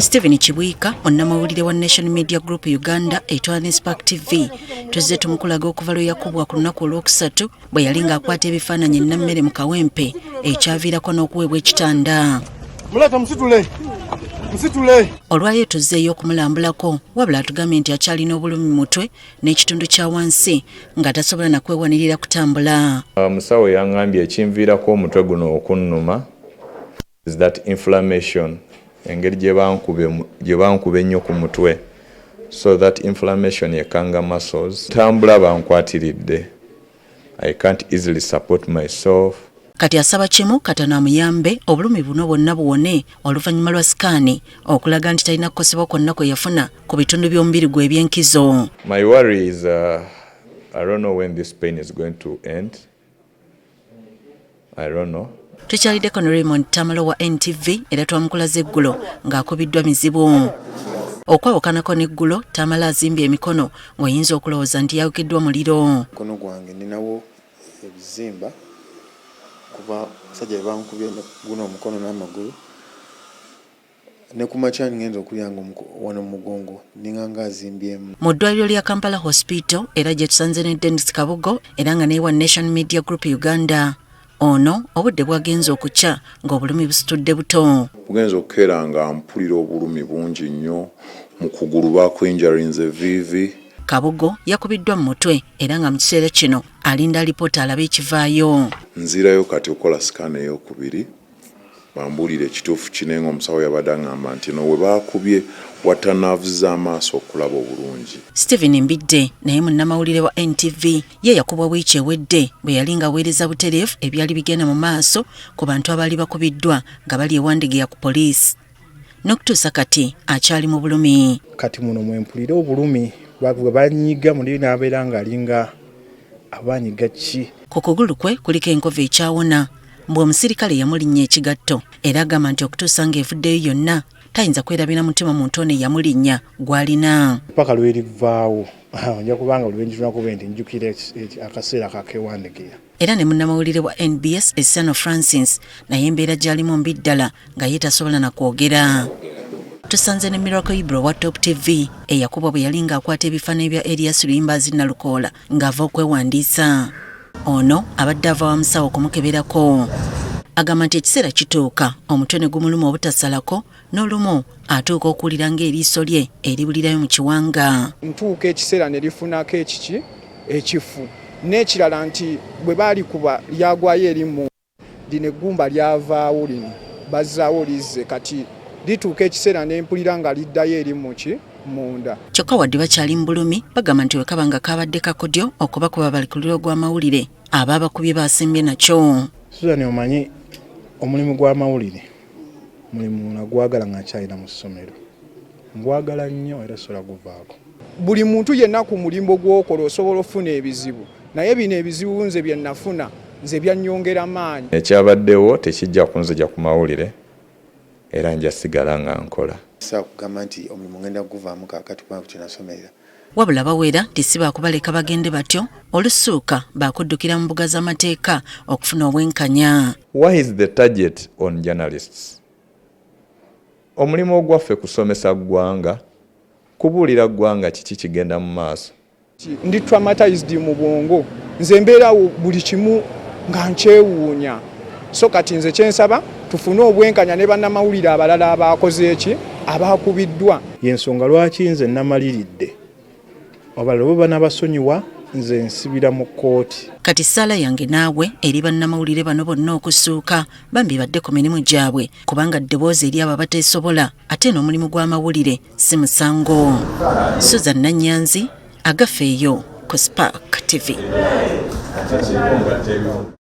Stephen Chibwika onnamawulire wa National Media Group Uganda etwala Spark TV tuzze tumukulaga okuva lwe yakubwa ku lunaku olwokusatu bwe yali ng'akwata ebifaananyi Nammere mu kawempe ekyaviirako n'okuweebwa ekitanda. Muleta musitule. Olwayo tuzzeeyo okumulambulako wabula atugambye nti akyalina obulumi mu mutwe n'ekitundu kya wansi nga tasobola na kwewanirira kutambula. Musawo yaŋŋambye ekinviirako omutwe guno okunnuma is that inflammation. Engeri gye bankuba ennyo ku mutwe, so that inflammation yekanga muscles. Tambula bankwatiridde. I can't easily support myself. Kati asaba kimu katana amuyambe obulumi buno bwonna buwone oluvannyuma lwa sikaani okulaga nti talina kukosebwa kwonna kwe yafuna ku bitundu by'omubiri gwe eby'enkizo. My worry is I don't know when this pain is going to end. I don't know. Tukyaliddeko ne Raymond Tamalo wa NTV era twamukulaze eggulo ng'akubiddwa mizibu. Okwawokanako n'eggulo Tamala azimbye emikono ng'oyinza okulowooza nti yawukiddwa muliro. Mukono gwange ninawo ebizimba kuba musajja bankubye guno omukono n'amagulu. Ne ku makya ngenza okulyanga wano mugongo ninganga azimbyemu. Mu ddwaliro lya Kampala Hospital era gye tusanze ne Dennis Kabugo era nga neewa National Media Group Uganda. Ono obudde bwagenza okukya ng'obulumi busitudde buto. Bugenza okukeera nga mpulira obulumi bungi nnyo mu kugulu baakwenjarinze viivi. Kabugo yakubiddwa mu mutwe era nga mu kiseera kino alinda alipoota alabe ekivaayo. Nzirayo kati okukola sikaani ey'okubiri bambuulire ekituufu kinenga omusawo yabadde aŋŋamba nti no we baakubye watta naavu z'amaaso okulaba obulungi. Stephen Mbidde naye munnamawulire wa NTV ye yakubwa wiiki ewedde bwe yali ng'aweereza butereevu ebyali bigenda mu maaso ku bantu abaali bakubiddwa nga bali ewandegeya ku poliisi. N'okutuusa kati akyali mu bulumi. Kati muno mwempulira obulumi bwe banyiga muli n'abeera ng'alinga abanyiga ki. Ku kugulu kwe kuliko enkovu ekyawona mbwe omusirikale yamulinnya ekigatto era agamba nti okutuusa ng'evuddeyo yonna tayinza kwerabira mutima muntu ono yamulinnya gw'alina. Paka lwerivaawo nja kubanga olwenjitunako nti njukira akaseera kakewandegeya. Era ne munnamawulire wa NBS Essano Francis naye embeera gy'alimu mbi ddala nga ye tasobola na kwogera. Tusanze ne Miracle Ibro wa Top TV eyakubwa bwe yali ng'akwata ebifaananyi bya Elias Luyimbazi Nalukoola ng'ava okwewandiisa. Ono abadde ava wa musawo okumukeberako. Agamba nti ekiseera kituuka omutwe ne gumuluma obutasalako n'olumu atuuka okuwulira ng'eriiso lye eribulirayo mu kiwanga. Ntuuka ekiseera ne lifunako ekifu n'ekirala nti bwe baalikuba lyagwayo erimu lino eggumba lyavaawo lino bazzaawo lizze kati lituuka ekiseera ne mpulira nga liddayo eri munda. Kyokka wadde bakyali mu bulumi bagamba nti wekaba nga kabadde kakodyo okubakuba bali ku luliro gw'amawulire abaabakubye baasimbye nakyo. Susan omanyi omulimu gw'amawulire mulimu nagwagala nga nkyalina mu ssomero. Ngwagala nnyo era sola guvaako. Buli muntu yenna ku mulimbo gw'okola osobola ofuna ebizibu naye bino ebizibu nze bye nafuna nze byannyongera maanyi. Ekyabaddewo tekijja kunzija ku mawulire era nja sigala nga nkola. Kugamba nti omulimu ngenda guvaamu kakati kuba kye nasomerera. Wabula bawera ti si baakubaleka bagende batyo olusuuka baakuddukira mu mbuga z'amateeka okufuna obwenkanya. Why is the target on journalists? Omulimu ogwaffe kusomesa ggwanga, kubuulira ggwanga kiki kigenda mu maaso. Ndi traumatized mu bwongo nze mbeerawo buli kimu nga nkyewuunya. So kati nze kyensaba tufune obwenkanya ne bannamawulire abalala abaakoze eki abaakubiddwa. Yensonga lwaki nze namaliridde abalala bo banabasonyiwa nze nsibira mu kkooti. Kati ssaala yange naawe eri bannamawulire bano bonna okusuuka bambi badde ku mirimu gyabwe kubanga ddoboozi eri abo abateesobola ate n'omulimu gw'amawulire si musango. Susan Nanyanzi agafeeyo ku Spark TV.